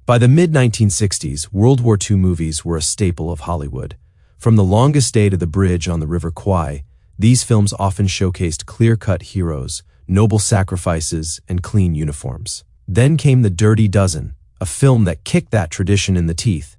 By the mid-1960s, World War II movies were a staple of Hollywood. From The Longest Day to The Bridge on the River Kwai, these films often showcased clear-cut heroes, noble sacrifices, and clean uniforms. Then came The Dirty Dozen, a film that kicked that tradition in the teeth.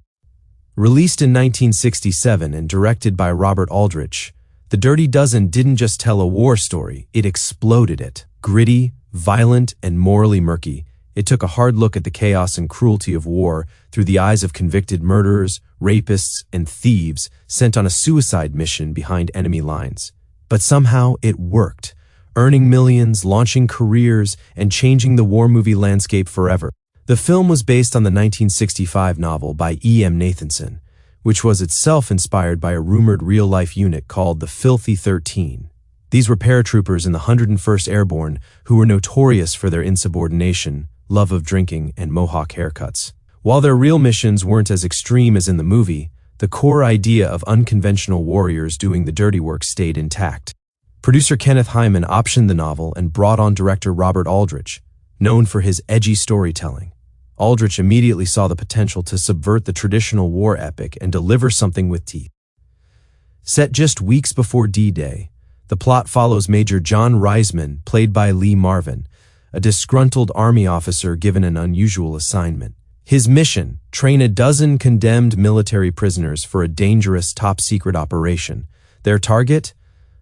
Released in 1967 and directed by Robert Aldrich, The Dirty Dozen didn't just tell a war story, it exploded it. Gritty, violent, and morally murky, it took a hard look at the chaos and cruelty of war through the eyes of convicted murderers, rapists, and thieves sent on a suicide mission behind enemy lines. But somehow it worked, earning millions, launching careers, and changing the war movie landscape forever. The film was based on the 1965 novel by E.M. Nathanson, which was itself inspired by a rumored real-life unit called the Filthy 13. These were paratroopers in the 101st Airborne who were notorious for their insubordination, love of drinking, and mohawk haircuts. While their real missions weren't as extreme as in the movie, the core idea of unconventional warriors doing the dirty work stayed intact. Producer Kenneth Hyman optioned the novel and brought on director Robert Aldrich, known for his edgy storytelling. Aldrich immediately saw the potential to subvert the traditional war epic and deliver something with teeth. Set just weeks before D-Day, the plot follows Major John Reisman, played by Lee Marvin, a disgruntled Army officer given an unusual assignment. His mission: train a dozen condemned military prisoners for a dangerous top-secret operation. Their target?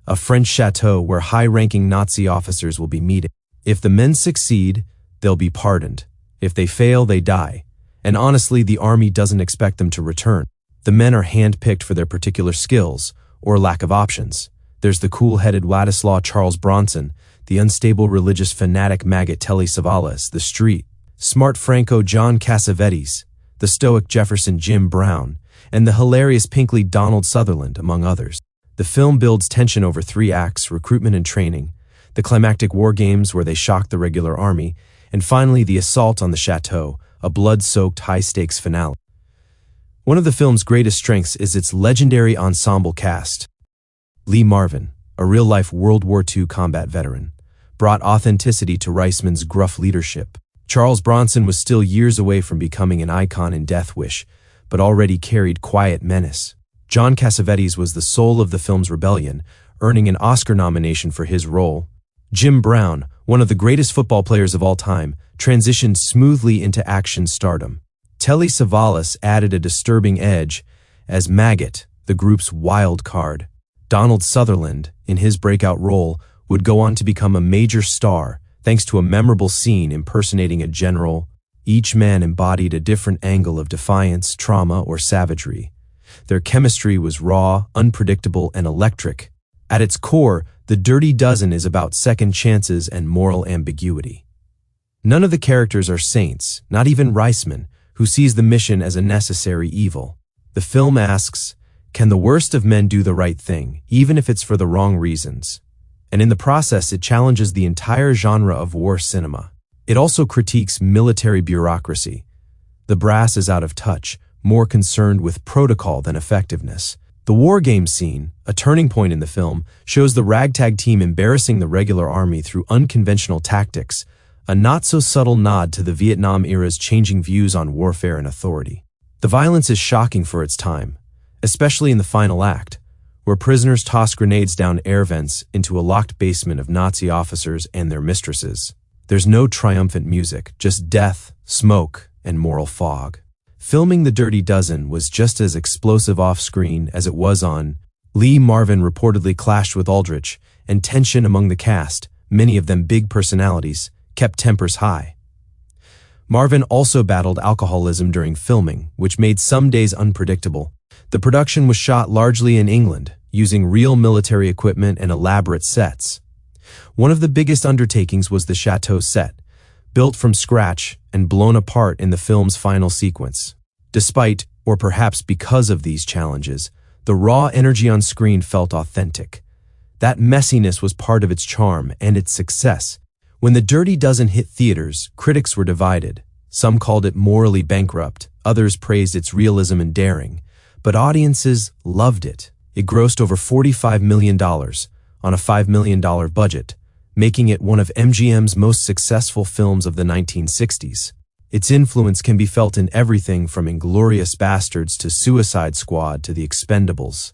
A French chateau where high-ranking Nazi officers will be meeting. If the men succeed, they'll be pardoned. If they fail, they die. And honestly, the Army doesn't expect them to return. The men are hand-picked for their particular skills, or lack of options. There's the cool-headed Wladislaw Charles Bronson, the unstable religious fanatic maggot Telly Savalas, the street, smart Franco John Cassavetes, the stoic Jefferson Jim Brown, and the hilarious Pinkley Donald Sutherland, among others. The film builds tension over 3 acts: recruitment and training, the climactic war games where they shock the regular army, and finally the assault on the chateau, a blood-soaked high-stakes finale. One of the film's greatest strengths is its legendary ensemble cast. Lee Marvin, a real-life World War II combat veteran, brought authenticity to Reisman's gruff leadership. Charles Bronson was still years away from becoming an icon in Death Wish, but already carried quiet menace. John Cassavetes was the soul of the film's rebellion, earning an Oscar nomination for his role. Jim Brown, one of the greatest football players of all time, transitioned smoothly into action stardom. Telly Savalas added a disturbing edge as Maggot, the group's wild card. Donald Sutherland, in his breakout role, would go on to become a major star thanks to a memorable scene impersonating a general. Each man embodied a different angle of defiance, trauma, or savagery. Their chemistry was raw, unpredictable, and electric. At its core, The Dirty Dozen is about second chances and moral ambiguity. None of the characters are saints, not even Reisman, who sees the mission as a necessary evil. The film asks, can the worst of men do the right thing, even if it's for the wrong reasons? And in the process, it challenges the entire genre of war cinema. It also critiques military bureaucracy. The brass is out of touch, more concerned with protocol than effectiveness. The war game scene, a turning point in the film, shows the ragtag team embarrassing the regular army through unconventional tactics, a not-so-subtle nod to the Vietnam era's changing views on warfare and authority. The violence is shocking for its time, especially in the final act, where prisoners toss grenades down air vents into a locked basement of Nazi officers and their mistresses. There's no triumphant music, just death, smoke, and moral fog. Filming The Dirty Dozen was just as explosive off-screen as it was on. Lee Marvin reportedly clashed with Aldrich, and tension among the cast, many of them big personalities, kept tempers high. Marvin also battled alcoholism during filming, which made some days unpredictable. The production was shot largely in England, using real military equipment and elaborate sets. One of the biggest undertakings was the chateau set, built from scratch and blown apart in the film's final sequence. Despite, or perhaps because of these challenges, the raw energy on screen felt authentic. That messiness was part of its charm and its success. When The Dirty Dozen hit theaters, critics were divided. Some called it morally bankrupt, others praised its realism and daring, but audiences loved it. It grossed over $45 million on a $5 million budget, making it one of MGM's most successful films of the 1960s. Its influence can be felt in everything from Inglourious Bastards to Suicide Squad to The Expendables.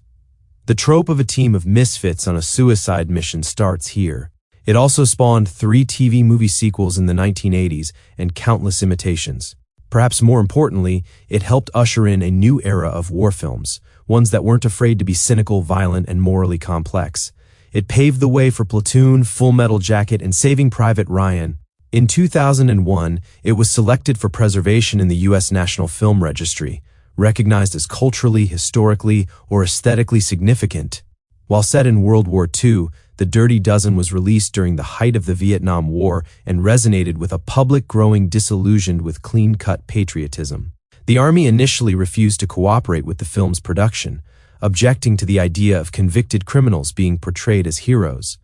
The trope of a team of misfits on a suicide mission starts here. It also spawned 3 TV movie sequels in the 1980s and countless imitations. Perhaps more importantly, it helped usher in a new era of war films, ones that weren't afraid to be cynical, violent, and morally complex. It paved the way for Platoon, Full Metal Jacket, and Saving Private Ryan. In 2001, it was selected for preservation in the U.S. National Film Registry, recognized as culturally, historically, or aesthetically significant. While set in World War II, The Dirty Dozen was released during the height of the Vietnam War and resonated with a public growing disillusioned with clean-cut patriotism. The Army initially refused to cooperate with the film's production, objecting to the idea of convicted criminals being portrayed as heroes.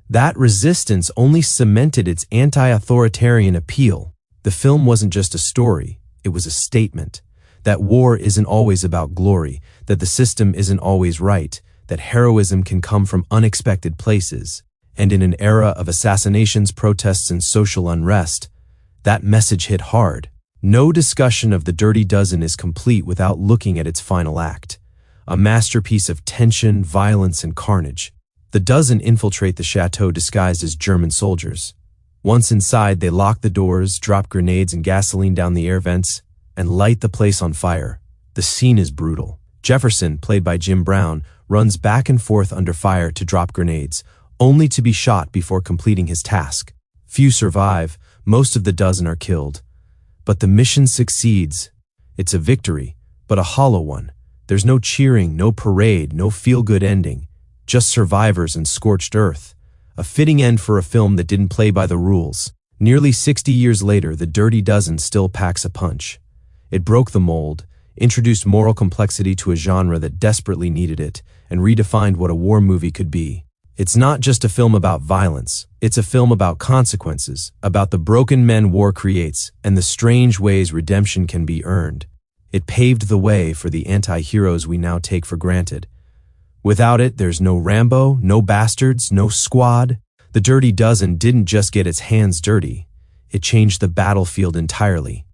That resistance only cemented its anti-authoritarian appeal. The film wasn't just a story, it was a statement. That war isn't always about glory, that the system isn't always right, that heroism can come from unexpected places. And in an era of assassinations, protests, and social unrest, that message hit hard. No discussion of The Dirty Dozen is complete without looking at its final act, a masterpiece of tension, violence, and carnage. The dozen infiltrate the chateau disguised as German soldiers. Once inside, they lock the doors, drop grenades and gasoline down the air vents, and light the place on fire. The scene is brutal. Jefferson, played by Jim Brown, runs back and forth under fire to drop grenades, only to be shot before completing his task. Few survive, most of the dozen are killed. But the mission succeeds. It's a victory, but a hollow one. There's no cheering, no parade, no feel-good ending. Just survivors and scorched earth. A fitting end for a film that didn't play by the rules. Nearly 60 years later, The Dirty Dozen still packs a punch. It broke the mold, introduced moral complexity to a genre that desperately needed it, and redefined what a war movie could be. It's not just a film about violence, it's a film about consequences, about the broken men war creates, and the strange ways redemption can be earned. It paved the way for the anti-heroes we now take for granted. Without it, there's no Rambo, no Bastards, no Squad. The Dirty Dozen didn't just get its hands dirty, it changed the battlefield entirely.